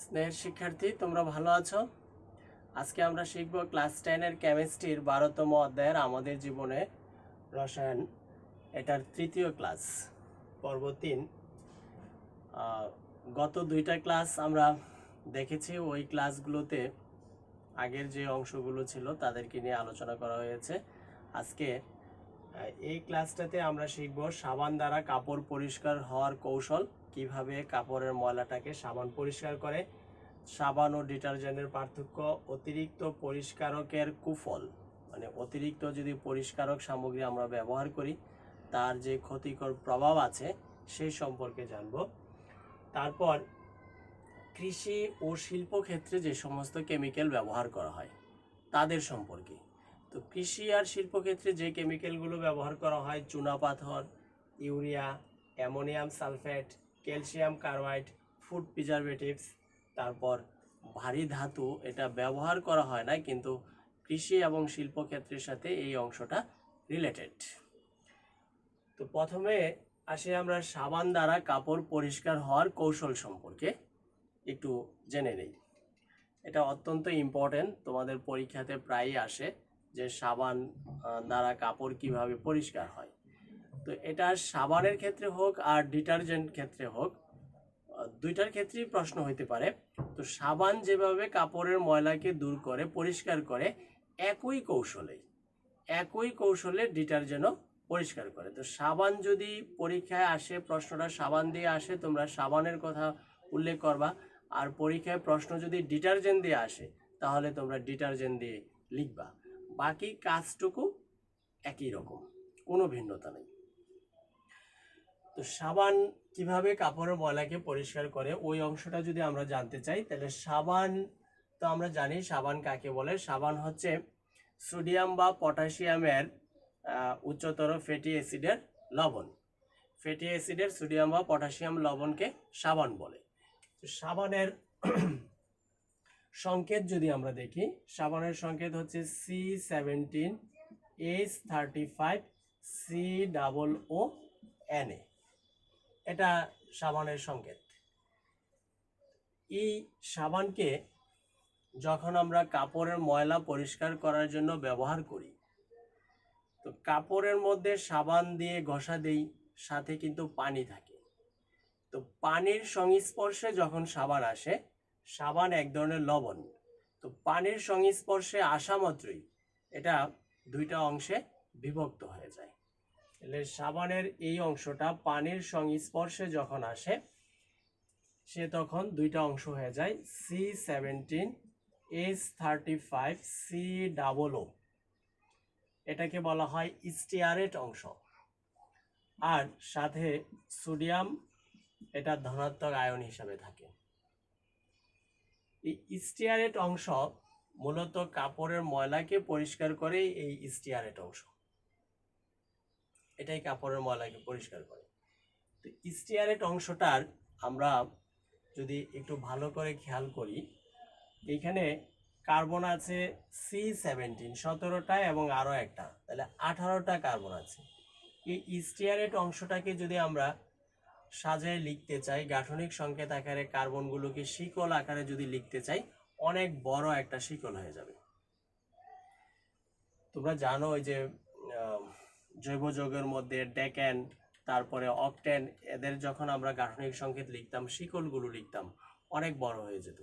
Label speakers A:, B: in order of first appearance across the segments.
A: স্নেহের শিক্ষার্থী, তোমরা ভালো আছো? আজকে আমরা শিখব ক্লাস 10-এর কেমিস্ট্রির 12তম অধ্যায়ের আমাদের জীবনে রসায়ন, এটার তৃতীয় ক্লাস, পর্ব 3। গত দুইটা ক্লাস আমরা দেখেছি। ওই ক্লাসগুলোতে আগের যে অংশগুলো ছিল তাদেরকে নিয়ে আলোচনা করা হয়েছে। আজকে এই ক্লাসটাতে আমরা শিখব সাবান দ্বারা কাপড় পরিষ্কার হওয়ার কৌশল, কিভাবে কাপড়ের ময়লাটাকে সাবান পরিষ্কার করে, সাবান ও ডিটারজেন্টের পার্থক্য, অতিরিক্ত পরিষ্কারকের কুফল, মানে অতিরিক্ত যদি পরিষ্কারক সামগ্রী আমরা ব্যবহার করি তার যে ক্ষতিকর প্রভাব আছে সেই সম্পর্কে জানব। তারপর কৃষি ও শিল্প ক্ষেত্রে যে সমস্ত কেমিক্যাল ব্যবহার করা হয় তাদের সম্পর্কে। তো কৃষি আর শিল্পক্ষেত্রে যে কেমিক্যালগুলো ব্যবহার করা হয়, চুনাপাথর, urea, ammonium sulphate, calcium carbide, food preservatives, তারপর ভারী ধাতু, এটা ব্যবহার করা হয় না, কিন্তু কৃষি এবং শিল্পক্ষেত্রের সাথে এই অংশটা রিলেটেড। তো প্রথমে আসি আমরা সাবান দ্বারা কাপড় পরিষ্কার হওয়ার কৌশল সম্পর্কে একটু জেনে নেই। এটা অত্যন্ত ইম্পর্টেন্ট, তোমাদের পরীক্ষাতে প্রায়ই আসে যে সাবান দ্বারা কাপড় কিভাবে পরিষ্কার হয়। তো এটা সাবানের ক্ষেত্রে হোক আর ডিটারজেন্ট ক্ষেত্রে হোক, দুইটার ক্ষেত্রেই প্রশ্ন হইতে পারে। তো সাবান যেভাবে কাপড়ের ময়লাকে দূর করে পরিষ্কার করে, একই কৌশলে ডিটারজেন্টও পরিষ্কার করে। তো সাবান যদি পরীক্ষায় আসে, প্রশ্নটা সাবান দিয়ে আসে, তোমরা সাবানের কথা উল্লেখ করবা। আর পরীক্ষায় প্রশ্ন যদি ডিটারজেন্ট দিয়ে আসে তাহলে তোমরা ডিটারজেন্ট দিয়ে লিখবা। বাকি কাজটুকু একই রকম, কোনো ভিন্নতা নেই। তো সাবান কিভাবে কাপড়ের ময়লাকে পরিষ্কার করে ওই অংশটা যদি আমরা জানতে চাই, তাহলে সাবান, তো আমরা জানি সাবান কাকে বলে। সাবান হচ্ছে সোডিয়াম বা পটাশিয়ামের উচ্চতর ফ্যাটি অ্যাসিডের লবণ। ফ্যাটি অ্যাসিডের সোডিয়াম বা পটাশিয়াম লবণকে সাবান বলে। তো সাবানের সংকেত যদি আমরা দেখি, সাবানের সংকেত হচ্ছে C17H35COO, এটা সাবানের সংকেত। এই সাবানকে যখন আমরা কাপড়ের ময়লা পরিষ্কার করার জন্য ব্যবহার করি, তো কাপড়ের মধ্যে সাবান দিয়ে ঘষা দেই, সাথে কিন্তু পানি থাকে। তো পানির সংস্পর্শে যখন সাবান আসে, সাবান এক ধরনের লবণ, তো পানির সংস্পর্শে আসা মাত্রই এটা দুইটা অংশে বিভক্ত হয়ে যায়। তাহলে সাবানের এই অংশটা পানির সংস্পর্শে যখন আসে, সে তখন দুইটা অংশ হয়ে যায়, C17H35COO, এটাকে বলা হয় স্টিয়ারেট অংশ। আর সাথে সোডিয়াম, এটা ধনাত্মক আয়ন হিসাবে থাকে। এই স্টিয়ারেট অংশ মূলত কাপড়ের ময়লাকে পরিষ্কার করে। এই স্টিয়ারেট অংশ এটাই কাপড়ের ময়লাকে পরিষ্কার করে। তো স্টিয়ারেট অংশটার আমরা যদি একটু ভালো করে খেয়াল করি, এখানে কার্বন আছে C17, 17টা এবং আরও একটা, তাহলে 18টা কার্বন আছে। এই স্টিয়ারেট অংশটাকে যদি আমরা সাজায় লিখতে চাই, গাঠনিক সংকেত আকারে কার্বনগুলোকে শিকল আকারে যদি লিখতে চাই, অনেক বড় একটা শিকল হয়ে যাবে। তোমরা জানো ওই যে জৈব যৌগের মধ্যে ডেকেন, তারপরে অকটেন, এদের যখন আমরা গাঠনিক সংকেত লিখতাম, শিকলগুলো লিখতাম, অনেক বড় হয়ে যেত।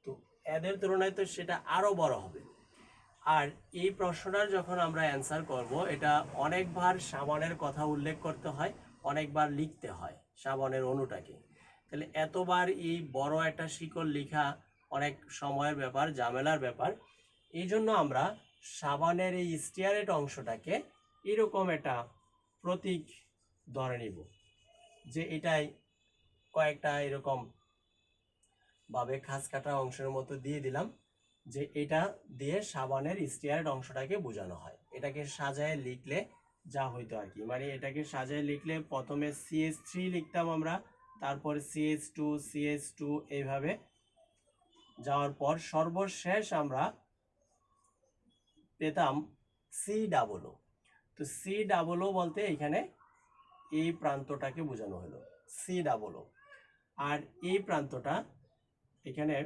A: তো এদের তুলনায় তো সেটা আরো বড় হবে। আর এই প্রশ্নটার যখন আমরা অ্যান্সার করব, এটা অনেকবার সাবানের কথা উল্লেখ করতে হয়, অনেকবার লিখতে হয় সাবানের অণুটাকে। তাহলে এতবার এই বড় একটা শিকল লেখা অনেক সময়ের ব্যাপার, ঝামেলার ব্যাপার। এই জন্য আমরা সাবানের এই স্টিয়ারেট অংশটাকে এরকম একটা প্রতীক ধরে নিব, যে এটাই কয়েকটা এরকম ভাবে খাস কাটা অংশের মতো দিয়ে দিলাম, যে এটা দিয়ে সাবানের স্টিয়ারেট অংশটাকে বোঝানো হয়। এটাকে সাজায় লিখলে যা হইতো আর কি, মানে এটাকে সাজায় লিখলে প্রথমে CH3 লিখতাম আমরা, তারপর CH2 এইভাবে যাওয়ার পর সর্বশেষ আমরা পেতাম COO। তো COO বলতে এখানে এই প্রান্তটাকে বোঝানো হলো COO, আর এই প্রান্তটা এখানে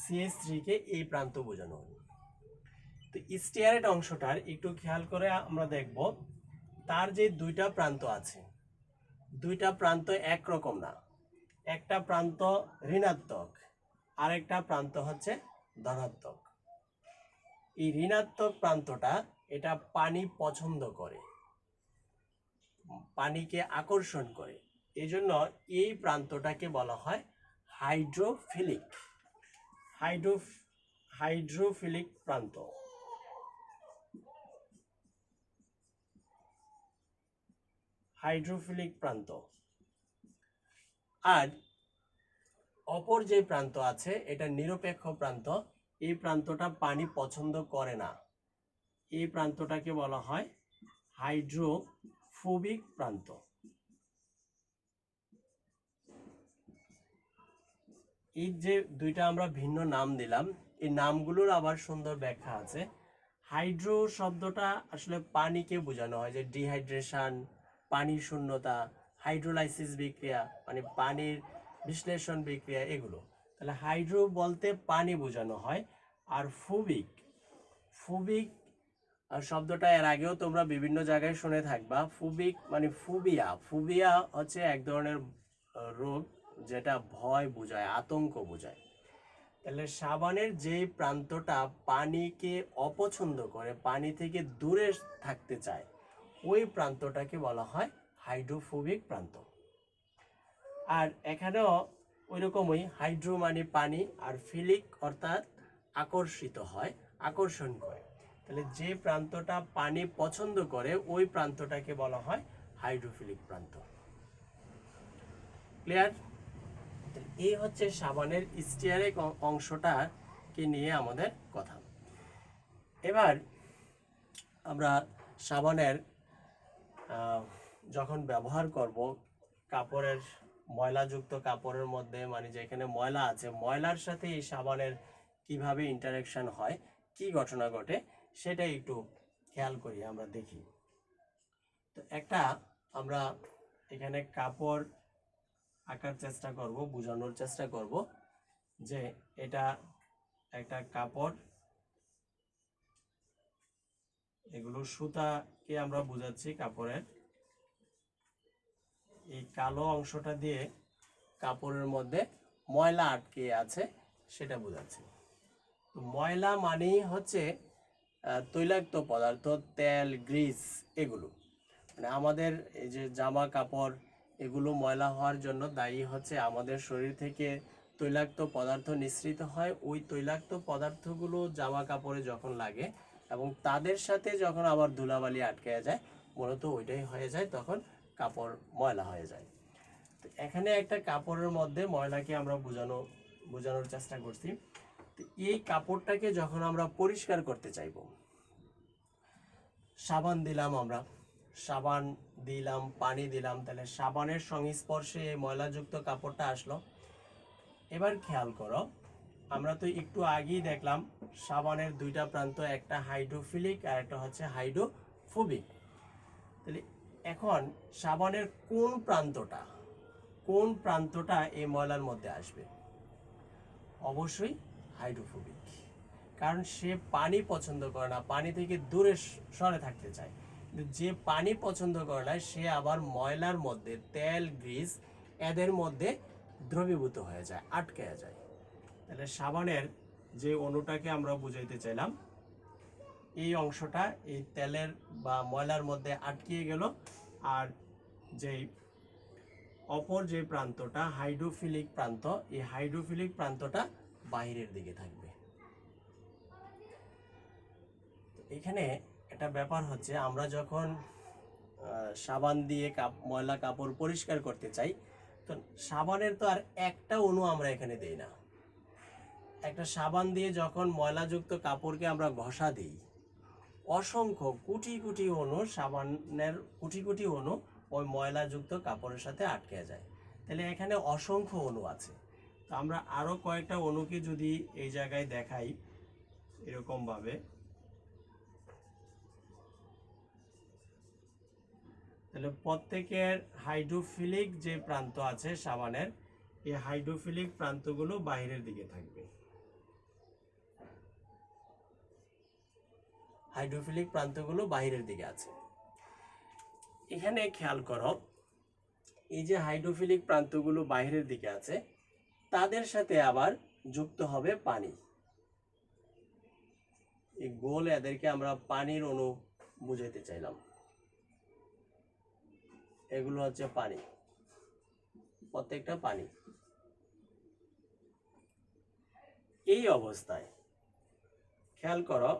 A: CH3 কে এই প্রান্ত বোঝানো হলো। তো স্টিয়ারেট অংশটার একটু খেয়াল করে আমরা দেখব, তার যে দুইটা প্রান্ত আছে, দুইটা প্রান্ত একরকম না। একটা প্রান্ত ঋণাত্মক, আরেকটা প্রান্ত হচ্ছে ধনাত্মক। এই ঋণাত্মক প্রান্তটা এটা পানি পছন্দ করে, পানিকে আকর্ষণ করে, এই জন্য এই প্রান্তটাকে বলা হয় হাইড্রোফিলিক। হাইড্রোফিলিক প্রান্ত। হাইড্রোফিলিক প্রান্ত। আর অপর যে প্রান্ত আছে এটা নিরপেক্ষ প্রান্ত, এই প্রান্তটা পানি পছন্দ করে না, এই প্রান্তটাকে বলা হয় হাইড্রোফোবিক প্রান্ত। এই যে দুইটা আমরা ভিন্ন নাম দিলাম, এই নামগুলোর আবার সুন্দর ব্যাখ্যা আছে। হাইড্রো শব্দটা আসলে পানিকে বোঝানো হয়, যে ডিহাইড্রেশন, পানির শূন্যতা, হাইড্রোলাইসিস বিক্রিয়া মানে পানির বিশ্লেষণ বিক্রিয়া, এগুলো। তাহলে হাইড্রো বলতে পানি বোঝানো হয়। আর ফোবিক, ফোবিক শব্দটা এর আগেও তোমরা বিভিন্ন জায়গায় শুনে থাকবা। ফোবিক মানে ফোবিয়া। ফোবিয়া হচ্ছে এক ধরনের রোগ যেটা ভয় বোঝায়, আতঙ্ক বোঝায়। তাহলে সাবানের যে প্রান্তটা পানিকে অপছন্দ করে, পানি থেকে দূরে থাকতে চায়, ওই প্রান্তটাকে বলা হয় হাইড্রোফোবিক প্রান্ত। আর এখানেও ওই রকমই, হাইড্রো মানে পানি, আর ফিলিক অর্থাৎ আকর্ষিত হয়, আকর্ষণ করে। তাহলে যে প্রান্তটা পানি পছন্দ করে ওই প্রান্তটাকে বলা হয় হাইড্রোফিলিক প্রান্ত। ক্লিয়ার? এই হচ্ছে সাবানের স্টিয়ারিক অংশটাকে নিয়ে আমাদের কথা। এবার আমরা সাবানের যখন ব্যবহার করব, কাপড়ের ময়লাযুক্ত কাপড়ের মধ্যে মানে যেখানে ময়লা আছে, ময়লার সাথে এই সাবানের কিভাবে ইন্টারাকশন হয়, কি ঘটনা ঘটে, সেটা একটু খেয়াল করি, আমরা দেখি। তো একটা আমরা এখানে কাপড় আঁকার চেষ্টা করব, বোঝানোর চেষ্টা করব যে এটা একটা কাপড়, এগুলো সুতাকে আমরা বোঝাচ্ছি কাপড়ের। এই কালো অংশটা দিয়ে কাপড়ের মধ্যে ময়লা আটকে আছে সেটা বোঝাচ্ছি। তো ময়লা মানেই হচ্ছে তৈলাক্ত পদার্থ, তেল, গ্রিস, এগুলো মানে আমাদের এই যে জামা কাপড়, এগুলো ময়লা হওয়ার জন্য দায়ী হচ্ছে আমাদের শরীর থেকে তৈলাক্ত পদার্থ নিঃসৃত হয়। ওই তৈলাক্ত পদার্থগুলো জামা কাপড়ে যখন লাগে এবং তাদের সাথে যখন আবার ধুলাবালি আটকে যায়, মূলত ওইটাই হয়ে যায়, তখন কাপড় ময়লা হয়ে যায়। তো এখানে একটা কাপড়ের মধ্যে ময়লাকে আমরা বোঝানোর চেষ্টা করছি। তো এই কাপড়টাকে যখন আমরা পরিষ্কার করতে চাইব, সাবান দিলাম, আমরা সাবান দিলাম, পানি দিলাম, তাহলে সাবানের সংস্পর্শে এই ময়লাযুক্ত কাপড়টা আসলো। এবার খেয়াল করো, আমরা তো একটু আগেই দেখলাম সাবানের দুইটা প্রান্ত, একটা হাইড্রোফিলিক আর একটা হচ্ছে হাইড্রোফোবিক। তাহলে এখন সাবানের কোন প্রান্তটা এই ময়লার মধ্যে আসবে? অবশ্যই হাইড্রোফোবিক, কারণ সে পানি পছন্দ করে না, পানি থেকে দূরে সরে থাকতে চায়। কিন্তু যে পানি পছন্দ করে না সে আবার ময়লার মধ্যে, তেল, গ্রিস, এদের মধ্যে দ্রবীভূত হয়ে যায়, আটকে যায়। তাহলে সাবানের যে অণুটাকে আমরা বুঝাইতে চাইলাম, এই অংশটা এই তেলের বা ময়লার মধ্যে আটকিয়ে গেল, আর যেই অপর যে প্রান্তটা হাইড্রোফিলিক প্রান্ত, এই হাইড্রোফিলিক প্রান্তটা বাইরের দিকে থাকবে। এখানে একটা ব্যাপার হচ্ছে, আমরা যখন সাবান দিয়ে ময়লা কাপড় পরিষ্কার করতে চাই, তো সাবানের তো আর একটা অণু আমরা এখানে দেই না। একটা সাবান দিয়ে যখন ময়লাযুক্ত কাপড়কে আমরা ঘষা দিই, অসংখ্য কোটি কোটি অণু, সাবানের কোটি কোটি অণু ওই ময়লাযুক্ত কাপড়ের সাথে আটকে যায়। তাহলে এখানে অসংখ্য অণু আছে। তো আমরা আরো কয়েকটা অণুকে যদি এই জায়গায় দেখাই এরকম ভাবে, তাহলে প্রত্যেকের হাইড্রোফিলিক যে প্রান্ত আছে সাবানের, এই হাইড্রোফিলিক প্রান্তগুলো বাইরের দিকে থাকবে। হাইড্রোফিলিক প্রান্তগুলো বাইরের দিকে আছে। এখানে খেয়াল করো, এই যে হাইড্রোফিলিক প্রান্তগুলো বাইরের দিকে আছে, তাদের সাথে আবার যুক্ত হবে পানি। এই গোল এদেরকে আমরা পানির অণু বুঝাইতে চাইলাম। এগুলো হচ্ছে পানি, প্রত্যেকটা পানি। এই অবস্থায় খেয়াল করো,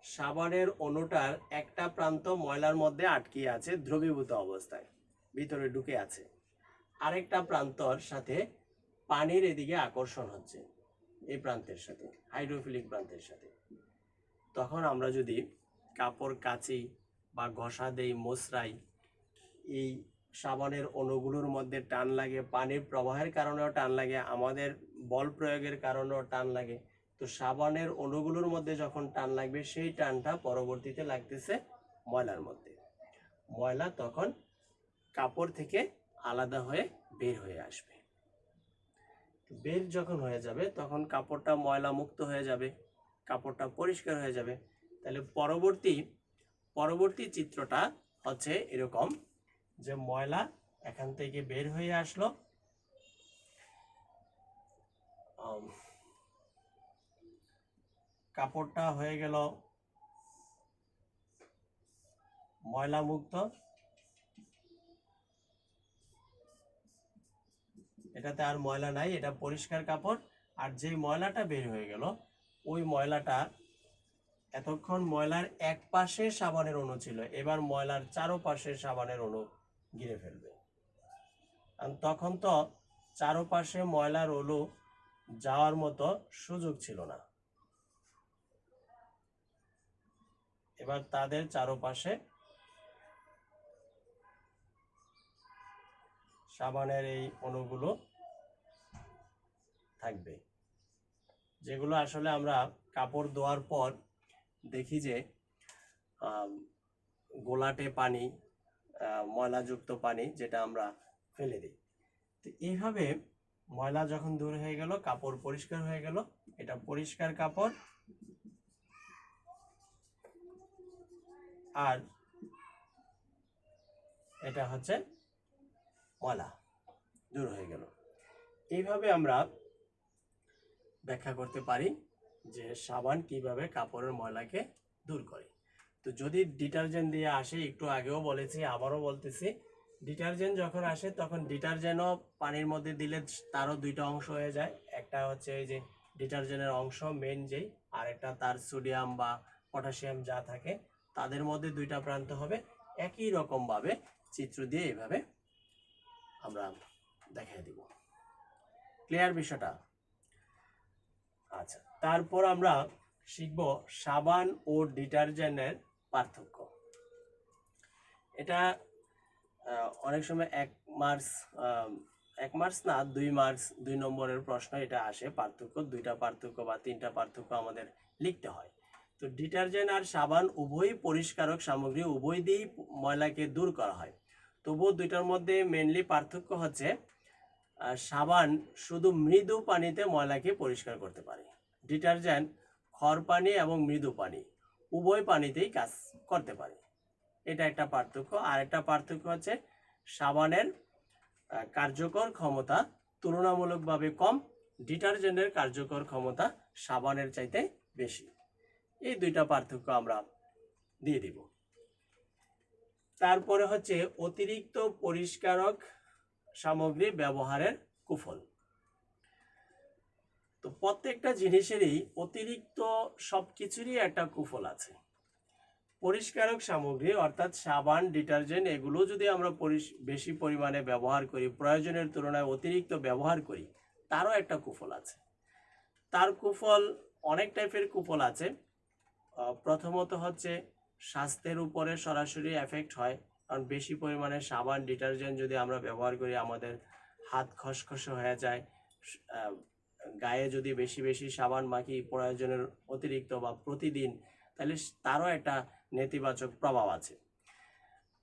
A: সাবানের অণুটার একটা প্রান্ত ময়লার মধ্যে আটকে আছে দ্রবীভূত অবস্থায়, ভিতরে ঢুকে আছে। আরেকটা প্রান্তর সাথে পানির এদিকে আকর্ষণ হচ্ছে, এই প্রান্তের সাথে, হাইড্রোফিলিক প্রান্তের সাথে। তখন আমরা যদি কাপড় কাচি বা ঘষা দেই, মোচড়াই, এই সাবানের অণুগুলোর মধ্যে টান লাগে, পানির প্রবাহের কারণেও টান লাগে, আমাদের বল প্রয়োগের কারণেও টান লাগে। তো সাবানের অণুগুলোর মধ্যে যখন টান লাগবে, সেই টানটা পরবর্তীতে লাগতেছে ময়লার মধ্যে। ময়লা তখন কাপড় থেকে আলাদা হয়ে বের হয়ে আসবে। বের যখন হয়ে যাবে, তখন কাপড়টা ময়লা মুক্ত হয়ে যাবে, কাপড়টা পরিষ্কার হয়ে যাবে। তাহলে পরবর্তী চিত্রটা হচ্ছে এরকম, যে ময়লা এখান থেকে বের হয়ে আসলো, কাপড়টা হয়ে গেল ময়লা মুক্ত, এটাতে আর ময়লা নাই, এটা পরিষ্কার কাপড়। আর যে ময়লাটা বের হয়ে গেল, ওই ময়লাটা, এতক্ষণ ময়লার এক পাশে সাবানের অণু ছিল, এবার ময়লার চারপাশে সাবানের অণু ঘিরে ফেলবে। কারণ তখন তো চারপাশে ময়লার অণু যাওয়ার মতো সুযোগ ছিল না। এবার তাদের চারপাশে সাবানের এই অণুগুলো থাকবে, যেগুলো আসলে আমরা কাপড় ধোয়ার পর দেখি যে গোলাটে পানি, ময়লাযুক্ত পানি, যেটা আমরা ফেলে দিই। তো এইভাবে ময়লা যখন দূর হয়ে গেল, কাপড় পরিষ্কার হয়ে গেল, এটা পরিষ্কার কাপড়, আর এটা হচ্ছে ময়লা দূর হয়ে গেল। এইভাবে আমরা ব্যাখ্যা করতে পারি যে সাবান কিভাবে কাপড়ের ময়লাকে দূর করে। তো যদি ডিটারজেন্ট দিয়ে আসে, একটু আগেও বলেছি, আবারও বলতেছি, ডিটারজেন্ট যখন আসে তখন ডিটারজেন্টও পানির মধ্যে দিলে তারও দুইটা অংশ হয়ে যায়। একটা হচ্ছে এই যে ডিটারজেন্টের অংশ মেন যেই, আর একটা তার সোডিয়াম বা পটাশিয়াম যা থাকে, তাদের মধ্যে দুইটা প্রান্ত হবে। একই রকম ভাবে চিত্র দিয়ে এইভাবে আমরা দেখাই দিব। ক্লিয়ার বিষয়টা? আচ্ছা, তারপর আমরা শিখব সাবান ও ডিটারজেন্টের পার্থক্য। এটা অনেক সময় 1 মার্কস না 2 মার্কস 2 নম্বরের প্রশ্ন এটা আসে, পার্থক্য, দুইটা পার্থক্য বা তিনটা পার্থক্য আমাদের লিখতে হয়। তো ডিটারজেন্ট আর সাবান উভয়ই পরিষ্কারক সামগ্রী, উভয় দিয়েই ময়লাকে দূর করা হয়। তবুও দুইটার মধ্যে মেনলি পার্থক্য হচ্ছে সাবান শুধু মৃদু পানিতে ময়লাকে পরিষ্কার করতে পারে, ডিটারজেন্ট খড় পানি এবং মৃদু পানি উভয় পানিতেই কাজ করতে পারে। এটা একটা পার্থক্য। আর একটা পার্থক্য হচ্ছে সাবানের কার্যকর ক্ষমতা তুলনামূলকভাবে কম, ডিটারজেন্টের কার্যকর ক্ষমতা সাবানের চাইতে বেশি। এই দুইটা পার্থক্য আমরা দিয়ে দিব। তারপরে হচ্ছে অতিরিক্ত পরিষ্কারক সামগ্রী ব্যবহারের কুফল। তো প্রত্যেকটা জিনিসেরই অতিরিক্ত সবকিছুরই একটা কুফল আছে। পরিষ্কারক সামগ্রী অর্থাৎ সাবান, ডিটারজেন্ট, এগুলো যদি আমরা বেশি পরিমাণে ব্যবহার করি, প্রয়োজনের তুলনায় অতিরিক্ত ব্যবহার করি, তারও একটা কুফল আছে। তার কুফল, অনেক টাইপের কুফল আছে। প্রথমত হচ্ছে স্বাস্থ্যের উপরে সরাসরি এফেক্ট হয়, কারণ বেশি পরিমাণে সাবান, ডিটারজেন্ট যদি আমরা ব্যবহার করি, আমাদের হাত খসখসে হয়ে যায়। গায়ে যদি বেশি বেশি সাবান মাখি প্রয়োজনের অতিরিক্ত বা প্রতিদিন, তাহলে তারও একটা নেতিবাচক প্রভাব আছে।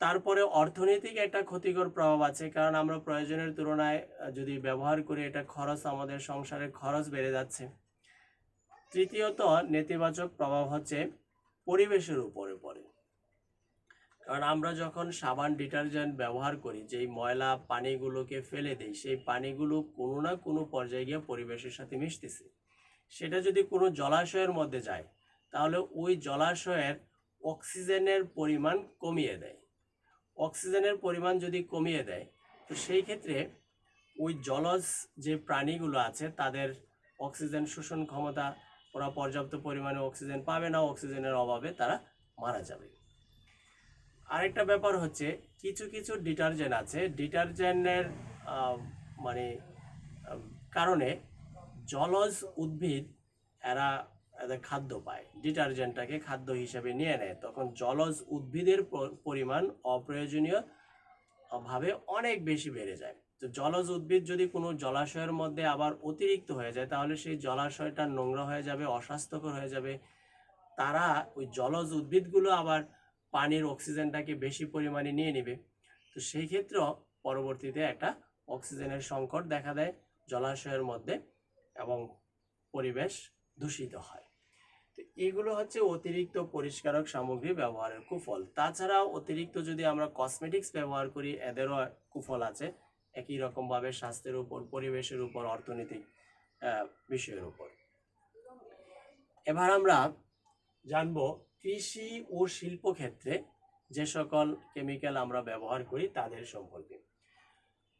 A: তারপরে অর্থনৈতিক একটা ক্ষতিকর প্রভাব আছে, কারণ আমরা প্রয়োজনের তুলনায় যদি ব্যবহার করি এটা খরচ, আমাদের সংসারের খরচ বেড়ে যাচ্ছে। তৃতীয়ত নেতিবাচক প্রভাব হচ্ছে পরিবেশের উপরে পড়ে, কারণ আমরা যখন সাবান ডিটারজেন্ট ব্যবহার করি, যেই ময়লা পানিগুলোকে ফেলে দিই, সেই পানিগুলো কোনো না কোনো পর্যায়ে গিয়ে পরিবেশের সাথে মিশতেছে। সেটা যদি কোনো জলাশয়ের মধ্যে যায় তাহলে ওই জলাশয়ের অক্সিজেনের পরিমাণ কমিয়ে দেয়। অক্সিজেনের পরিমাণ যদি কমিয়ে দেয় তো সেই ক্ষেত্রে ওই জলজ যে প্রাণীগুলো আছে তাদের অক্সিজেন শোষণ ক্ষমতা, ওরা পর্যাপ্ত পরিমাণে অক্সিজেন পাবে না, অক্সিজেনের অভাবে তারা মারা যাবে। আরেকটা ব্যাপার হচ্ছে কিছু কিছু ডিটারজেন্ট আছে, ডিটারজেন্টের মানে কারণে জলজ উদ্ভিদ এরা এদের খাদ্য পায়, ডিটারজেন্টটাকে খাদ্য হিসেবে নিয়ে নেয়, তখন জলজ উদ্ভিদের পরিমাণ অপ্রয়োজনীয় ভাবে অনেক বেশি বেড়ে যায়। তো জলজ উদ্ভিদ যদি কোনো জলাশয়ের মধ্যে আবার অতিরিক্ত হয়ে যায় তাহলে সেই জলাশয়টা নোংরা হয়ে যাবে, অস্বাস্থ্যকর হয়ে যাবে। তারা ওই জলজ উদ্ভিদগুলো আবার পানির অক্সিজেনটাকে বেশি পরিমাণে নিয়ে নেবে। তো সেই ক্ষেত্রেও পরবর্তীতে একটা অক্সিজেনের সংকট দেখা দেয় জলাশয়ের মধ্যে এবং পরিবেশ দূষিত হয়। তো এগুলো হচ্ছে অতিরিক্ত পরিষ্কারক সামগ্রী ব্যবহারের কুফল। তাছাড়াও অতিরিক্ত যদি আমরা কসমেটিক্স ব্যবহার করি এদেরও কুফল আছে, একই রকমভাবে স্বাস্থ্যের উপর, পরিবেশের উপর, অর্থনৈতিক বিষয়ের উপর। এবার আমরা জানবো কৃষি ও শিল্প ক্ষেত্রে যে সকল কেমিক্যাল আমরা ব্যবহার করি তাদের সম্পর্কে।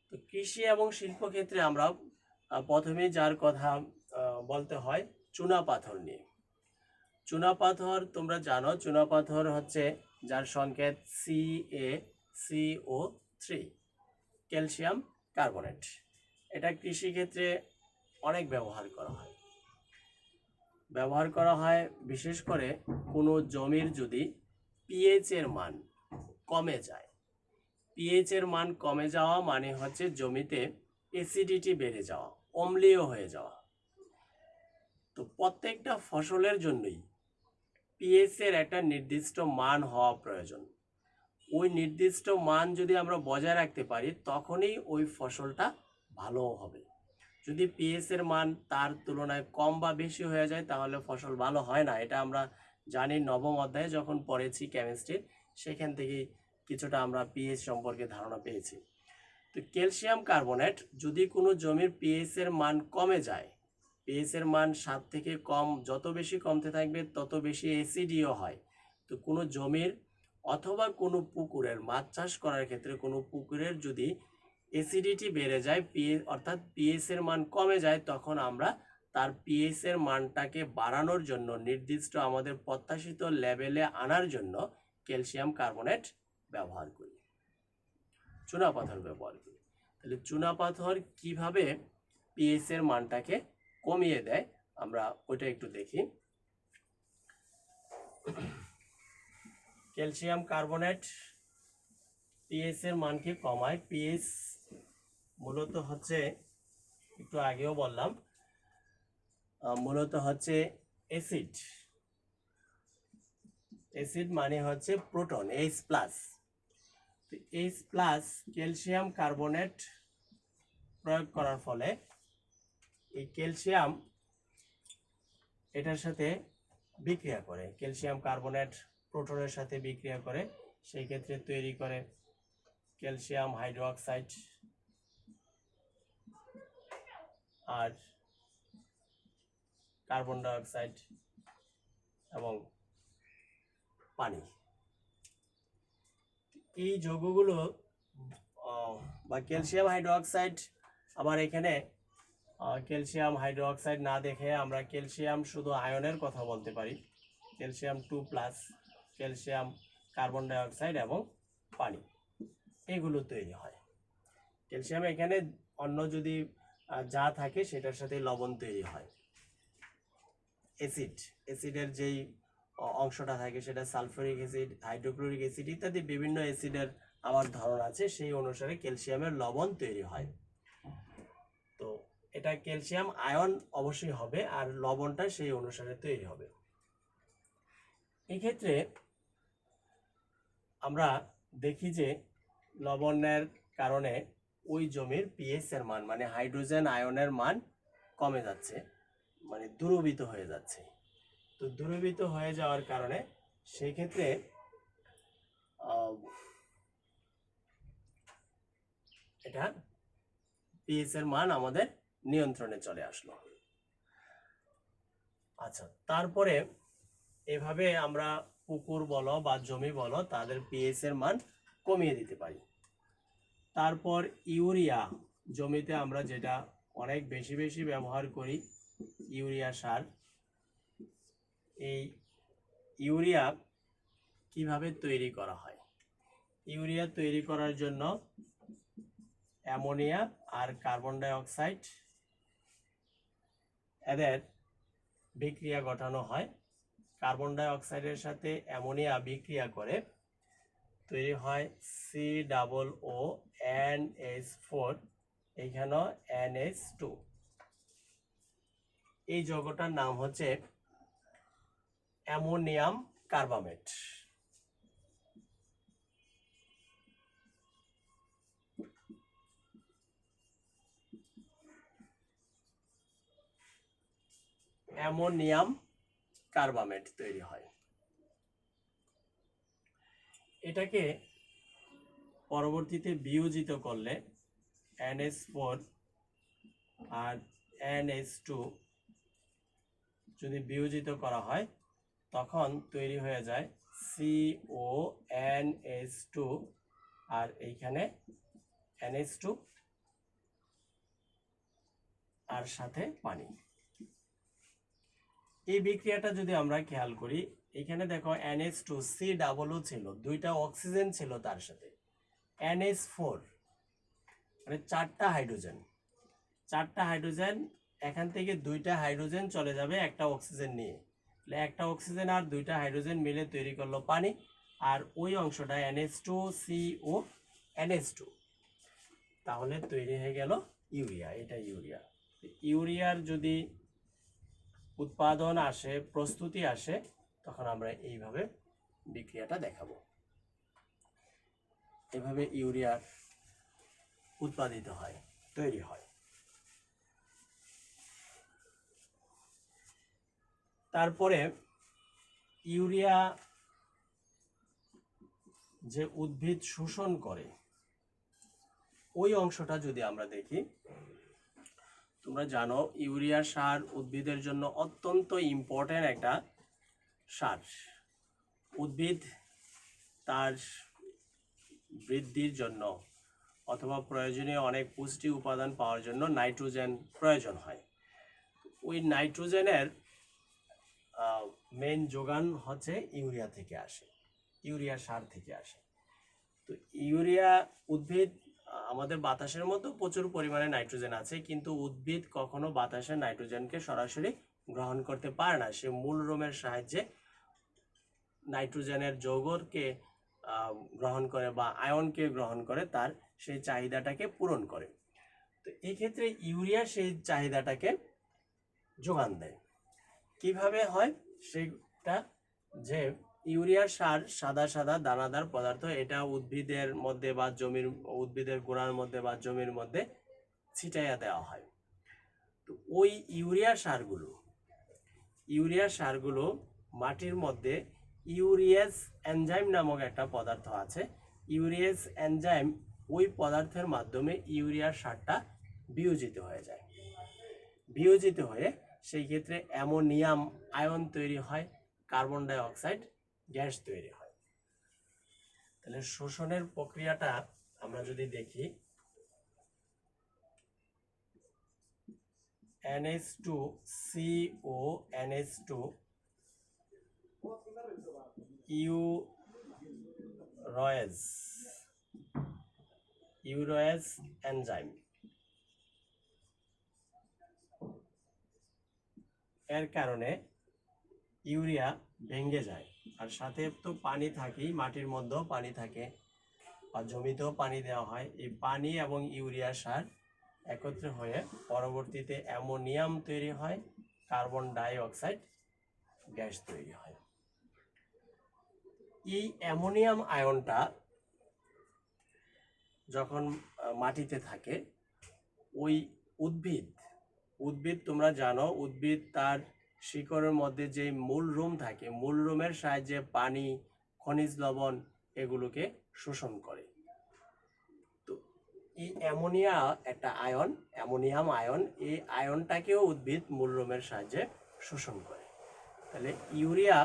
A: তো কৃষি এবং শিল্প ক্ষেত্রে আমরা প্রথমে যার কথা বলতে হয় চুনাপাথর নিয়ে। চুনাপাথর তোমরা জানো, চুনাপাথর হচ্ছে যার সংকেত CaCO3, ক্যালসিয়াম কার্বনেট। এটা কৃষি ক্ষেত্রে অনেক ব্যবহার করা হয় বিশেষ করে কোনো জমির যদি পিএইচ এর মান কমে যায়। পিএইচ এর মান কমে যাওয়া মানে হচ্ছে জমিতে অ্যাসিডিটি বেড়ে যাওয়া, অম্লীয় হয়ে যাওয়া। তো প্রত্যেকটা ফসলের জন্যই পিএইচ এর একটা নির্দিষ্ট মান হওয়া প্রয়োজন। ওই নির্দিষ্ট মান যদি আমরা বজায় রাখতে পারি তখনই ওই ফসলটা ভালো হবে। যদি পিএইচ এর মান তার তুলনায় কম বা বেশি হয়ে যায় তাহলে ফসল ভালো হয় না। এটা আমরা জানি, নবম অধ্যায়ে যখন পড়েছি কেমিস্ট্রির, সেখান থেকেই কিছুটা আমরা পিএইচ সম্পর্কে ধারণা পেয়েছি। তো ক্যালসিয়াম কার্বনেট যদি কোনো জমির পিএইচ এর মান কমে যায়, পিএইচ এর মান 7 থেকে কম, যত বেশি কমতে থাকবে তত বেশি অ্যাসিডিও হয়। তো কোনো জমির অথবা কোনো পুকুরের, মাছ চাষ করার ক্ষেত্রে কোনো পুকুরের যদি অ্যাসিডিটি বেড়ে যায়, অর্থাৎ পিএইচ এর মান কমে যায়, তখন আমরা তার পিএইচ এর মানটাকে বাড়ানোর জন্য, নির্দিষ্ট আমাদের প্রত্যাশিত লেভেলে আনার জন্য ক্যালসিয়াম কার্বনেট ব্যবহার করি, চুনাপাথর ব্যবহার করি। তাহলে চুনাপাথর কিভাবে পিএইচ এর মানটাকে কমিয়ে দেয় আমরা ওইটা একটু দেখি। ক্যালসিয়াম কার্বনেট পিএইচ এর মানকে কমায়। পিএইচ মূলত হচ্ছে, একটু আগেও বললাম, মূলত হচ্ছে অ্যাসিড। অ্যাসিড মানে হচ্ছে proton, H+। H+ calcium carbonate প্রয়োগ করার ফলে এই ক্যালসিয়াম এটার সাথে বিক্রিয়া করে, ক্যালসিয়াম কার্বনেট প্রোটনের সাথে বিক্রিয়া করে, সেই ক্ষেত্রে তৈরি করে ক্যালসিয়াম হাইড্রোক্সাইড আর কার্বন ডাইঅক্সাইড এবং পানি। এই যৌগগুলো বা ক্যালসিয়াম হাইড্রোক্সাইড, আবার এখানে ক্যালসিয়াম হাইড্রোক্সাইড না দেখে আমরা ক্যালসিয়াম শুধু আয়নের কথা বলতে পারি, ক্যালসিয়াম 2+, ক্যালসিয়াম কার্বন ডাইঅক্সাইড এবং পানি, এগুলো তৈরি হয়। ক্যালসিয়াম এখানে অন্য যদি যা থাকে সেটার সাথে লবণ তৈরি হয়। অ্যাসিডের যেই অংশটা থাকে সেটা সালফিউরিক অ্যাসিড, হাইড্রোক্লোরিক অ্যাসিড ইত্যাদি বিভিন্ন অ্যাসিডের আবার ধরন আছে, সেই অনুসারে ক্যালসিয়ামের লবণ তৈরি হয়। তো এটা ক্যালসিয়াম আয়ন অবশ্যই হবে আর লবণটা সেই অনুসারে তৈরি হবে। এক্ষেত্রে আমরা দেখি যে লবণের কারণে ওই জমির পিএইচ এর মান মানে হাইড্রোজেন আয়নের মান কমে যাচ্ছে, মানে দ্রবীভূত হয়ে যাচ্ছে। তো দ্রবীভূত হয়ে যাওয়ার কারণে সেই ক্ষেত্রে এটা পিএইচ এর মান আমাদের নিয়ন্ত্রণে চলে আসলো। আচ্ছা, তারপরে এভাবে আমরা পুকুর বলো বা জমি বলো তাদের পিএইচ এর মান কমিয়ে দিতে পারি। তারপর ইউরিয়া, জমিতে আমরা যেটা অনেক বেশি বেশি ব্যবহার করি, ইউরিয়া সার। এই ইউরিয়া কিভাবে তৈরি করা হয়? ইউরিয়া তৈরি করার জন্য অ্যামোনিয়া আর কার্বন ডাই অক্সাইড এদের বিক্রিয়া ঘটানো হয়। কার্বন ডাই অক্সাইডের সাথে অ্যামোনিয়া বিক্রিয়া করে তৈরি হয় COO(NH4), এইখানেও NH2। এই যৌগটার নাম হচ্ছে অ্যামোনিয়াম কার্বামেট। অ্যামোনিয়াম কার্বামেট তৈরি হয়। এটাকে পরবর্তীতে বিয়োজিত করলে NH4 আর NH2 যদি বিয়োজিত করা হয় তখন তৈরি হয়ে যায় CONH2 আর এইখানে NH2 আর সাথে পানি। এই বিক্রিয়াটা যদি আমরা খেয়াল করি, এখানে দেখো NH2 C+O ছিল, দুইটা অক্সিজেন ছিল, তার সাথে NH4 মানে চারটা হাইড্রোজেন, এখান থেকে দুইটা হাইড্রোজেন চলে যাবে একটা অক্সিজেন নিয়ে, তাহলে একটা অক্সিজেন আর দুইটা হাইড্রোজেন মিলে তৈরি করলো পানি, আর ওই অংশটা NH2CO NH2, তাহলে তৈরি হয়ে গেল ইউরিয়া। এটা ইউরিয়া। ইউরিয়ার যদি উৎপাদন আসে, প্রস্তুতি আসে, তখন আমরা এইভাবে বিক্রিয়াটা দেখাবো। এভাবে ইউরিয়া উৎপাদিত হয়, তৈরি হয়। তারপরে ইউরিয়া যে উদ্ভিদ শোষণ করে ওই অংশটা যদি আমরা দেখি, তোমরা জানো ইউরিয়া সার উদ্ভিদের জন্য অত্যন্ত ইম্পর্টেন্ট একটা সার। উদ্ভিদ তার বৃদ্ধির জন্য অথবা প্রয়োজনীয় অনেক পুষ্টি উপাদান পাওয়ার জন্য নাইট্রোজেন প্রয়োজন হয়। ওই নাইট্রোজেনের মেইন যোগান হচ্ছে ইউরিয়া থেকে আসে, ইউরিয়া সার থেকে আসে। তো ইউরিয়া উদ্ভিদ, আমাদের বাতাসের মতো প্রচুর পরিমাণে নাইট্রোজেন আছে, কিন্তু উদ্ভিদ কখনো বাতাসের নাইট্রোজেনকে সরাসরি গ্রহণ করতে পারে না। সে মূল রোমের সাহায্যে নাইট্রোজেনের যৌগকে গ্রহণ করে বা আয়নকে গ্রহণ করে তার সেই চাহিদাটাকে পূরণ করে। তো এই ক্ষেত্রে ইউরিয়া সেই চাহিদাটাকে যোগান দেয়। কিভাবে হয় সেটা, যে ইউরিয়ার সার সাদা সাদা দানাদার পদার্থ, এটা উদ্ভিদের মধ্যে বা জমির, উদ্ভিদের গোড়ার মধ্যে বা জমির মধ্যে ছিটাইয়া দেওয়া হয়। তো ওই ইউরিয়া সারগুলো মাটির মধ্যে ইউরিয়াস এনজাইম নামক একটা পদার্থ আছে। ইউরিয়াস এনজাইম ওই পদার্থের মাধ্যমে ইউরিয়ার সারটা বিয়োজিত হয়ে যায়। বিয়োজিত হয়ে সেই ক্ষেত্রে অ্যামোনিয়াম আয়ন তৈরি হয়, কার্বন ডাই অক্সাইড গ্যাস তৈরি হয়। তাহলে শোষণের প্রক্রিয়াটা আমরা যদি দেখি, NH2CO NH2 ইউরোয়েজ এনজাইম, এর কারণে ইউরিয়া ভেঙে যায়। আর সাথে তো পানি থাকেই, মাটির মধ্যেও পানি থাকে আর জমিতেও পানি দেওয়া হয়। এই পানি এবং ইউরিয়া সার একত্রে হয়ে পরবর্তীতে অ্যামোনিয়াম তৈরি হয়, কার্বন ডাই অক্সাইড গ্যাস তৈরি হয়। এই অ্যামোনিয়াম আয়নটা যখন মাটিতে থাকে, ওই উদ্ভিদ তোমরা জানো, উদ্ভিদ তার শিকড়ের মধ্যে যে মূল রুম থাকে, মূল রুমের সাহায্যে পানি, খনিজ লবণ এগুলোকে শোষণ করে। তো এই অ্যামোনিয়া একটা আয়ন, অ্যামোনিয়াম আয়ন, এই আয়নটাকেও উদ্ভিদ মূল রুমের সাহায্যে শোষণ করে। তাহলে ইউরিয়া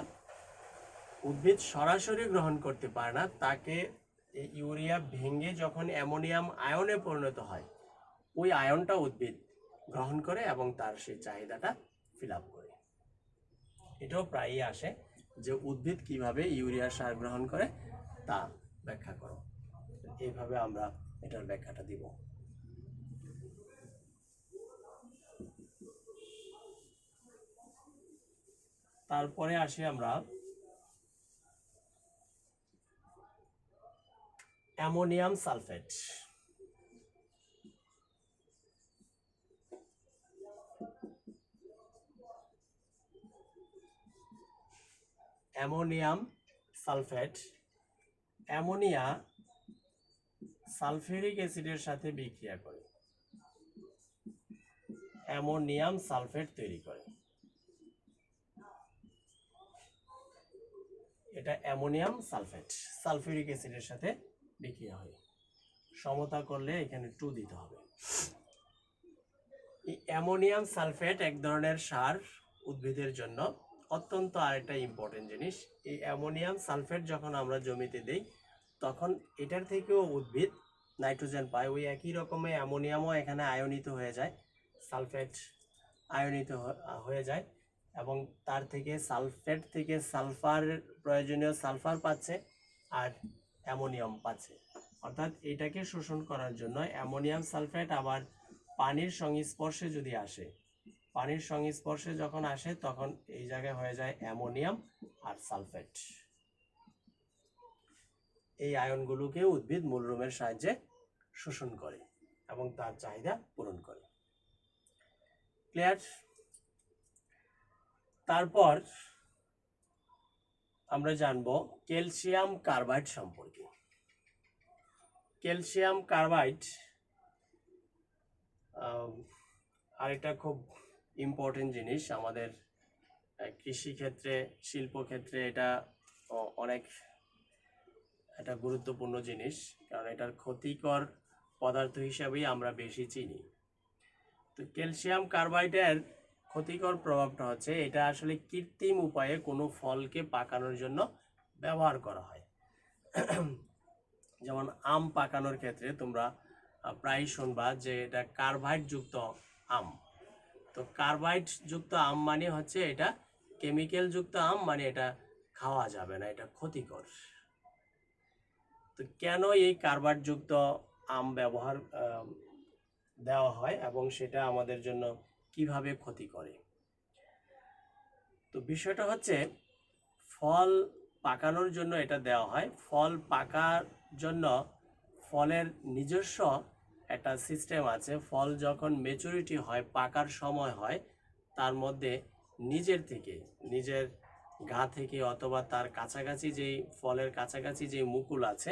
A: উদ্ভিদ সরাসরি গ্রহণ করতে পারে না, তাকে এই ইউরিয়া ভেঙে যখন অ্যামোনিয়াম আয়নে পরিণত হয়, ওই আয়নটা উদ্ভিদ গ্রহণ করে এবং তার সেই চাহিদাটা ফিল আপ করে। এটাও প্রায়ই আসে যে উদ্ভিদ কিভাবে ইউরিয়া সার গ্রহণ করে তা ব্যাখ্যা করো। এইভাবে আমরা এটার ব্যাখ্যাটা দিব। তারপরে আসি আমরা ammonium sulphate. Ammonium sulphate, ammonia sulphuric অ্যাসিডের সাথে বিক্রিয়া করে অ্যামোনিয়াম সালফেট তৈরি করে। এটা অ্যামোনিয়াম সালফেট সালফিউরিক অ্যাসিডের সাথে বিক্রিয়া হয়, সমতা করলে এখানে 2 দিতে হবে। এই অ্যামোনিয়াম সালফেট এক ধরনের সার, উদ্ভিদের জন্য অত্যন্ত আরেকটা ইম্পর্টেন্ট জিনিস। এই অ্যামোনিয়াম সালফেট যখন আমরা জমিতে দেই, তখন এটার থেকেও উদ্ভিদ নাইট্রোজেন পায়। ওই একই রকমের অ্যামোনিয়ামও এখানে আয়নিত হয়ে যায়, সালফেট আয়নিত হয়ে যায়, এবং তার থেকে সালফেট থেকে সালফার, প্রয়োজনীয় সালফার পাচ্ছে আর অ্যামোনিয়াম পাচ্ছে। অর্থাৎ এটাকে শোষণ করার জন্য অ্যামোনিয়াম সালফেট আবার পানির সংস্পর্শে যদি আসে, পানির সংস্পর্শে যখন আসে তখন এই জায়গায় হয়ে যায় অ্যামোনিয়াম আর সালফেট। এই আয়নগুলোকে উদ্ভিদ মূলরুমের সাহায্যে শোষণ করে এবং তার চাহিদা পূরণ করে। ক্লিয়ার? তারপর আমরা জানব ক্যালসিয়াম কার্বাইড সম্পর্কে। ক্যালসিয়াম কার্বাইড আরেকটা খুব ইম্পর্টেন্ট জিনিস আমাদের কৃষি ক্ষেত্রে, শিল্প ক্ষেত্রে এটা অনেক একটা গুরুত্বপূর্ণ জিনিস, কারণ এটার ক্ষতিকর পদার্থ হিসাবেই আমরা বেশি চিনি। তো ক্যালসিয়াম কার্বাইডের ক্ষতিকর প্রভাবটা হচ্ছে, এটা আসলে কৃত্রিম উপায়ে কোনো ফলকে পাকানোর জন্য ব্যবহার করা হয়। যেমন আম পাকানোর ক্ষেত্রে তোমরা প্রায় শুনবা যে এটা কার্বাইড যুক্ত আম। তো কার্বাইড যুক্ত আম মানে হচ্ছে এটা কেমিক্যাল যুক্ত আম, মানে এটা খাওয়া যাবে না, এটা ক্ষতিকর। তো কেন এই কার্বাইড যুক্ত আম ব্যবহার দেওয়া হয় এবং সেটা আমাদের জন্য কিভাবে ক্ষতি করে? তো বিষয়টা হচ্ছে, ফল পাকানোর জন্য এটা দেওয়া হয়। ফল পাকার জন্য ফলের নিজস্ব একটা সিস্টেম আছে। ফল যখন ম্যাচুরিটি হয়, পাকার সময় হয়, তার মধ্যে নিজের থেকে, নিজের গা থেকে অথবা তার কাছাকাছি যেই ফলের কাছাকাছি যে মুকুল আছে,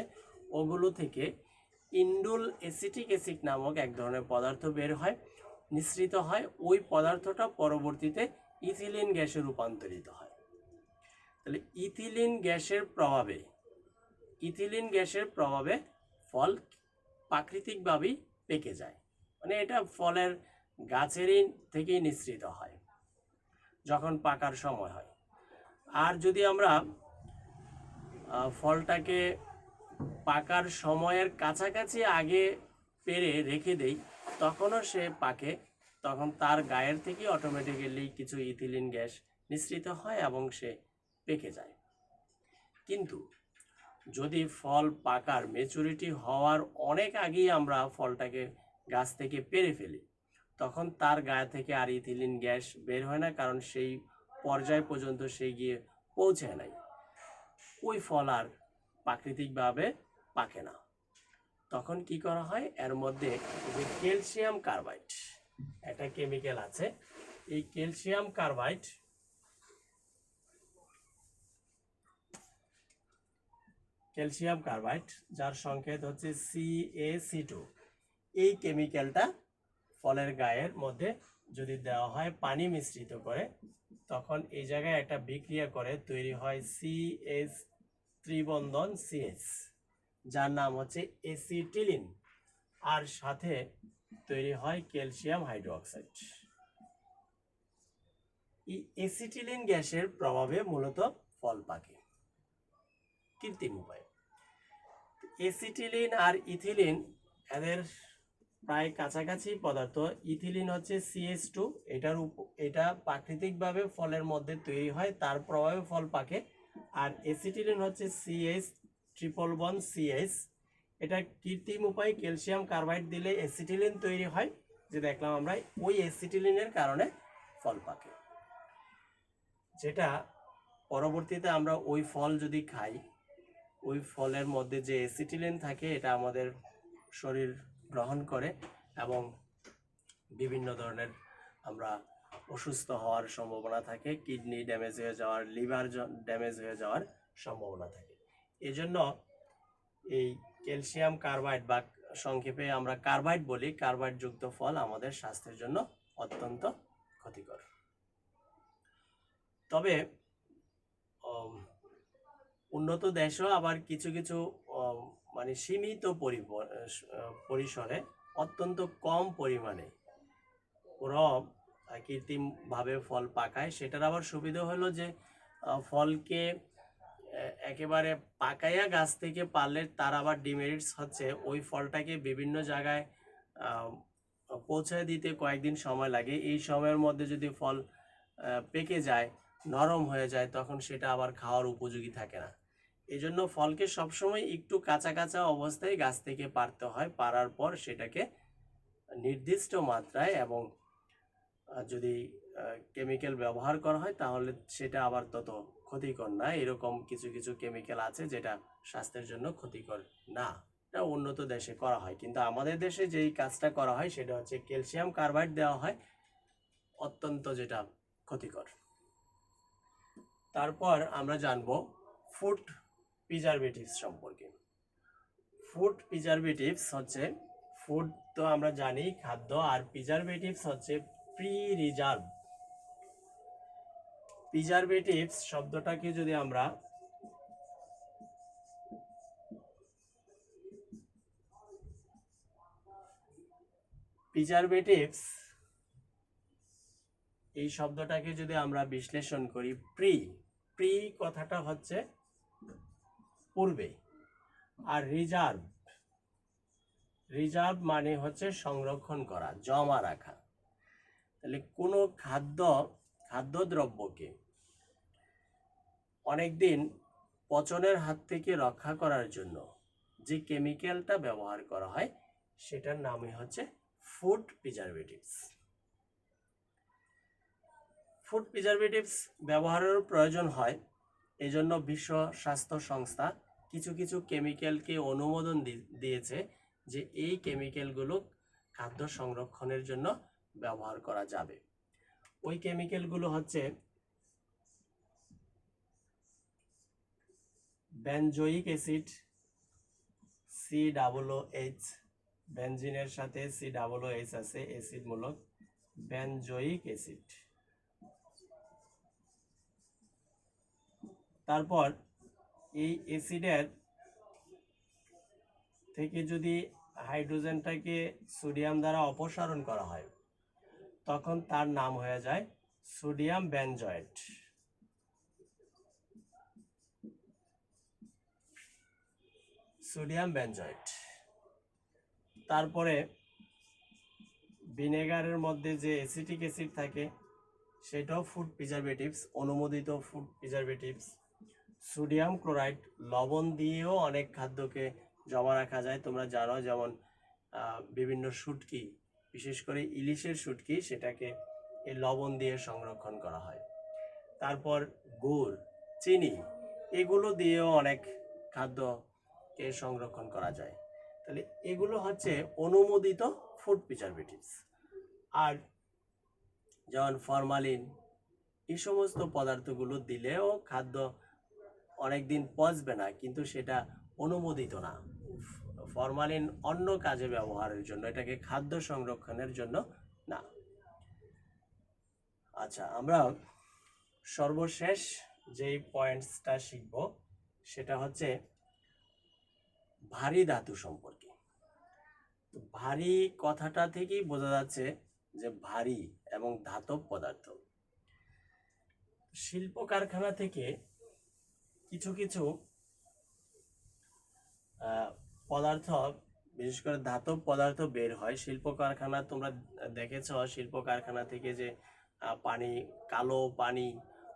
A: ওগুলো থেকে ইন্ডুল অ্যাসিটিক অ্যাসিড নামক এক ধরনের পদার্থ বের হয়, নিঃসৃত হয়। ওই পদার্থটা পরবর্তীতে ইথিলিন গ্যাসে রূপান্তরিত হয়। তাহলে ইথিলিন গ্যাসের প্রভাবে ফল প্রাকৃতিকভাবেই পেকে যায়, মানে এটা ফলের গাছেরই থেকেই নিঃসৃত হয় যখন পাকার সময় হয়। আর যদি আমরা ফলটাকে পাকার সময়ের কাছাকাছি আগে পেরে রেখে দেই, তখনও সে পাকে, তখন তার গায়ের থেকে অটোমেটিক্যালি কিছু ইথিলিন গ্যাস নিঃসৃত হয় এবং সে পেকে যায়। কিন্তু যদি ফল পাকার ম্যাচুরিটি হওয়ার অনেক আগেই আমরা ফলটাকে গাছ থেকে পেরে ফেলি, তখন তার গায়ে থেকে আর ইথিলিন গ্যাস বের হয় না, কারণ সেই পর্যায় পর্যন্ত সে গিয়ে পৌঁছায় নাই। ওই ফল আর প্রাকৃতিকভাবে পাকে না। তখন কি করা হয়, এর মধ্যে যে ক্যালসিয়াম কার্বাইড একটা কেমিক্যাল আছে, এই ক্যালসিয়াম কার্বাইড ক্যালসিয়াম কার্বাইড, যার সংকেত হচ্ছে CaC2। এই কেমিক্যালটা ফলের গায়ের মধ্যে যদি দেওয়া হয় পানি মিশ্রিত করে, তখন এই জায়গায় একটা বিক্রিয়া করে তৈরি হয় CH ত্রিবন্ধন CH, যার নাম হচ্ছে এসিটিলিন, আর সাথে তৈরি হয় ক্যালসিয়াম হাইড্রোক্সাইড। এই এসিটিলিন গ্যাসের প্রভাবে মূলত ফল পাকে কৃত্রিম উপায়ে। এসিটিলিন আর ইথিলিন এদের প্রায় কাছাকাছি পদার্থ। ইথিলিন হচ্ছে CH2, এটা প্রাকৃতিকভাবে ফলের মধ্যে তৈরি হয়, তার প্রভাবে ফল পাকে। আর এসিটিলিন হচ্ছে CH ট্রিপল বন্ড CH, এটা কৃত্রিম উপায়ে ক্যালসিয়াম কার্বাইড দিলে এসিটিলিন তৈরি হয়, যে দেখলাম আমরা ওই এসিটিলিনের কারণে ফল পাকে, যেটা পরবর্তীতে আমরা ওই ফল যদি খাই, ওই ফলের মধ্যে যে এসিটিলিন থাকে এটা আমাদের শরীর গ্রহণ করে এবং বিভিন্ন ধরনের আমরা অসুস্থ হওয়ার সম্ভাবনা থাকে, কিডনি ড্যামেজ হয়ে যাওয়ার, লিভার ড্যামেজ হয়ে যাওয়ার সম্ভাবনা থাকে। এজন্য এই ক্যালসিয়াম কার্বাইড বা সংক্ষেপে আমরা কার্বাইড বলি, কার্বাইড যুক্ত ফল আমাদের স্বাস্থ্যের জন্য অত্যন্ত ক্ষতিকর। তবে উন্নত দেশও আবার কিছু কিছু মানে সীমিত পরিসরে অত্যন্ত কম পরিমাণে ওরা কৃত্রিমভাবে ফল পাকায়। সেটার আবার সুবিধা হলো যে ফলকে একেবারে পাকাইয়া গাছ থেকে পারলে তার আবার ডিমেরিটস হচ্ছে ওই ফলটাকে বিভিন্ন জায়গায় পৌঁছে দিতে কয়েকদিন সময় লাগে। এই সময়ের মধ্যে যদি ফল পেকে যায়, নরম হয়ে যায়, তখন সেটা আবার খাওয়ার উপযোগী থাকে না। এই জন্য ফলকে সবসময় একটু কাঁচা কাঁচা অবস্থায় গাছ থেকে পারতে হয়। পারার পর সেটাকে নির্দিষ্ট মাত্রায় এবং যদি কেমিক্যাল ব্যবহার করা হয় তাহলে সেটা আবার তত ক্ষতিকর না। এরকম কিছু কিছু কেমিক্যাল আছে যেটা স্বাস্থ্যের জন্য ক্ষতিকর না, এটা উন্নত দেশে করা হয়। কিন্তু আমাদের দেশে যেই কাজটা করা হয় সেটা হচ্ছে ক্যালসিয়াম কার্বাইড দেওয়া হয়, অত্যন্ত যেটা ক্ষতিকর। তারপর আমরা জানবো ফুড প্রিজারভেটিভস সম্পর্কে। ফুড প্রিজারভেটিভস হচ্ছে, ফুড তো আমরা জানি খাদ্য, আর প্রিজারভেটিভস হচ্ছে প্রিজার্ভ। প্রিজারভেটিভস শব্দটাকে যদি আমরা এই শব্দটাকে যদি আমরা বিশ্লেষণ করি, প্রি কথাটা হচ্ছে পূর্বে, আর রিজার্ভ মানে হচ্ছে সংরক্ষণ করা, জমা রাখা। তাহলে কোনো খাদ্যদ্রব্যকে অনেকদিন পচনের হাত থেকে রক্ষা করার জন্য যে কেমিক্যালটা ব্যবহার করা হয় সেটার নামই হচ্ছে ফুড প্রিজারভেটিভস। ফুড প্রিজারভেটিভস ব্যবহারের প্রয়োজন হয়, এজন্য বিশ্ব স্বাস্থ্য সংস্থা কিছু কিছু কেমিক্যালকে অনুমোদন দিয়েছে যে এই কেমিক্যালগুলো খাদ্য সংরক্ষণের জন্য ব্যবহার করা যাবে। ওই কেমিক্যালগুলো হচ্ছে বেনজোইক অ্যাসিড, COOH, বেনজিনের সাথে COOH আছে, অ্যাসিড মূলক বেনজোইক অ্যাসিড। তারপর এই অ্যাসিডের থেকে যদি হাইড্রোজেনটাকে সোডিয়াম দ্বারা অপসারণ করা হয় তখন তার নাম হয়ে যায় সোডিয়াম বেনজয়েট। তারপরে ভিনেগারের মধ্যে যে অ্যাসিটিক অ্যাসিড থাকে সেটাও ফুড প্রিজারভেটিভস, অনুমোদিত ফুড প্রিজারভেটিভস। সোডিয়াম ক্লোরাইড, লবণ দিয়েও অনেক খাদ্যকে জমা রাখা যায়, তোমরা জানো, যেমন বিভিন্ন শুটকি, বিশেষ করে ইলিশের শুটকি, সেটাকে এই লবণ দিয়ে সংরক্ষণ করা হয়। তারপর গুড়, চিনি, এগুলো দিয়েও অনেক খাদ্যকে সংরক্ষণ করা যায়। তাহলে এগুলো হচ্ছে অনুমোদিত ফুড প্রিজারভেটিভস। আর যেমন ফরমালিন, এই সমস্ত পদার্থগুলো দিলেও খাদ্য অনেকদিন পচবে না, কিন্তু সেটা অনুমোদিত না। ফরমালিন অন্য কাজে ব্যবহারের জন্য, এটাকে খাদ্য সংরক্ষণের জন্য না। আচ্ছা, আমরা সর্বশেষ যেই পয়েন্টসটা শিখব সেটা হচ্ছে ভারী ধাতু সম্পর্কে। ভারী কথাটা থেকেই বোঝা যাচ্ছে যে ভারী এবং ধাতব পদার্থ। শিল্প কারখানা থেকে কিছু কিছু পদার্থ, বিশেষ করে ধাতব পদার্থ বের হয় শিল্প কারখানা। তোমরা দেখেছ শিল্প কারখানা থেকে যে পানি, কালো পানি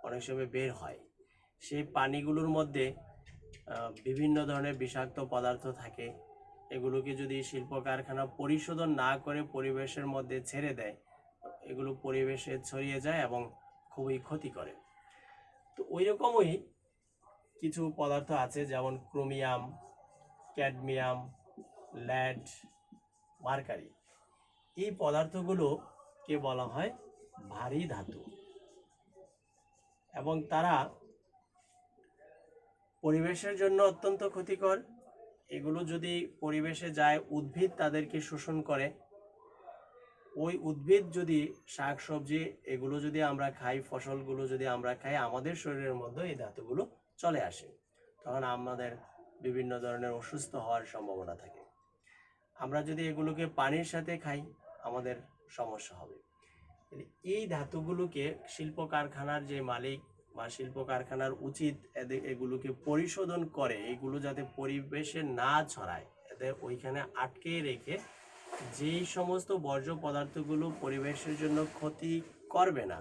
A: অনেক সময় বের হয়। সেই পানিগুলোর মধ্যে বিভিন্ন ধরনের বিষাক্ত পদার্থ থাকে। এগুলোকে যদি শিল্প কারখানা পরিশোধন না করে পরিবেশের মধ্যে ছেড়ে দেয়, এগুলো পরিবেশে ছড়িয়ে যায় এবং খুবই ক্ষতি করে। তো ওই রকমই কিছু পদার্থ আছে, যেমন ক্রোমিয়াম, ক্যাডমিয়াম, লেড, মার্কারি। এই পদার্থগুলোকে বলা হয় ভারী ধাতু এবং তারা পরিবেশের জন্য অত্যন্ত ক্ষতিকর। এগুলো যদি পরিবেশে যায়, উদ্ভিদ তাদেরকে শোষণ করে। ওই উদ্ভিদ যদি শাকসবজি এগুলো যদি আমরা খাই, ফসলগুলো যদি আমরা খাই, আমাদের শরীরের মধ্যে এই ধাতুগুলো চলে আসে। তখন আমাদের বিভিন্ন ধরনের অসুস্থ হওয়ার সম্ভাবনা থাকে। আমরা যদি এগুলোকে পানির সাথে খাই, আমাদের সমস্যা হবে। এই ধাতুগুলোকে শিল্প কারখানার যে মালিক বা শিল্প কারখানার উচিত এগুলোকে পরিশোধন করে, এগুলো যাতে পরিবেশে না ছড়ায়, এদের ওইখানে আটকে রেখে যেই সমস্ত বর্জ্য পদার্থগুলো পরিবেশের জন্য ক্ষতি করবে না,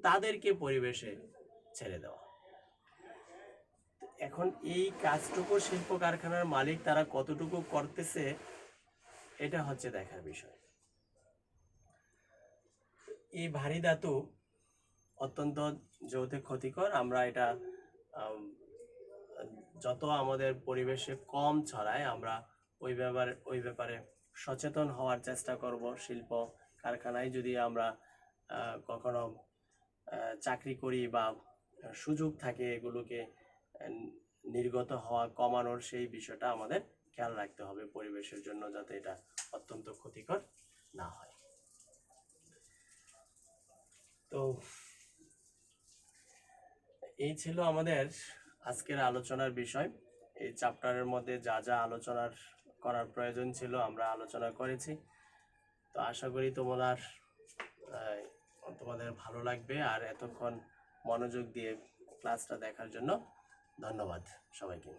A: তাদেরকে পরিবেশে ছেড়ে দেওয়া। এখন এই কাজটুকু শিল্প কারখানার মালিক তারা কতটুকু করতেছে, এটা হচ্ছে দেখার বিষয়। এই ভারী ধাতু অত্যন্ত যৌথে ক্ষতিকর। আমরা এটা যত আমাদের পরিবেশে কম ছড়ায়, আমরা ওই ব্যাপারে সচেতন হওয়ার চেষ্টা করব। শিল্প কারখানায় যদি আমরা কখনো চাকরি করি বা সুযোগ থাকে এগুলোকে নির্গত হওয়া কমানোর, সেই বিষয়টা আমাদের খেয়াল রাখতে হবে পরিবেশের জন্য, যাতে এটা অত্যন্ত ক্ষতিকর না হয়। তো এই ছিল আমাদের আজকের আলোচনার বিষয়। এই চ্যাপ্টারের মধ্যে যা যা আলোচনার করার প্রয়োজন ছিল আমরা আলোচনা করেছি। তো আশা করি তোমাদের ভালো লাগবে। আর এতক্ষণ মনোযোগ দিয়ে ক্লাসটা দেখার জন্য ধন্যবাদ সবাইকে।